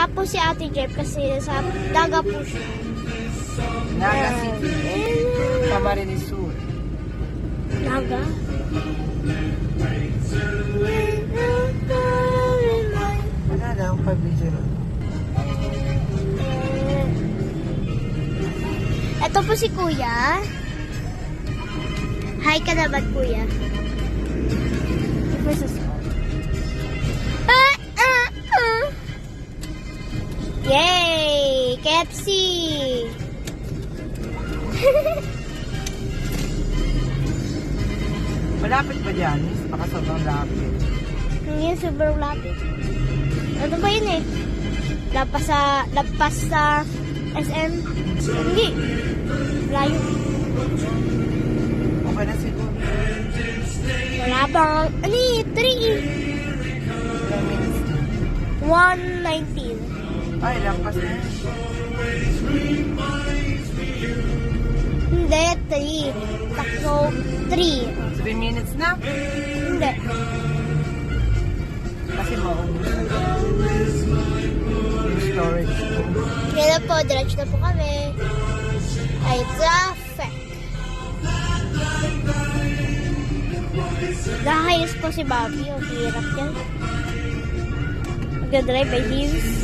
Wala po si Ate Jeff kasi sa Daga po siya. Naga City. Camarines Sur. Naga? Wala na ang pag-video. Ito po si Kuya. Hi ka naman, Kuya. Yay! KFC! Malapit ba dyan? Baka sobrang lapit. Hindi, sobrang lapit. Ano ba yun eh? Lapas sa SM? Hindi. Layo. Okay na siguro. Wala pang, ano eh, 3 eh. Ilang minutes na? 1:19. Ay, lampas na. Hindi, 3. Takso, 3. 3 minutes na? Hindi. Kasi maubos yung storage ko. Kaya na po, diretso na po kami. Ay, traffic. Nakakayos po si Bobby. Ang hirap yan. Mag-drive by heels.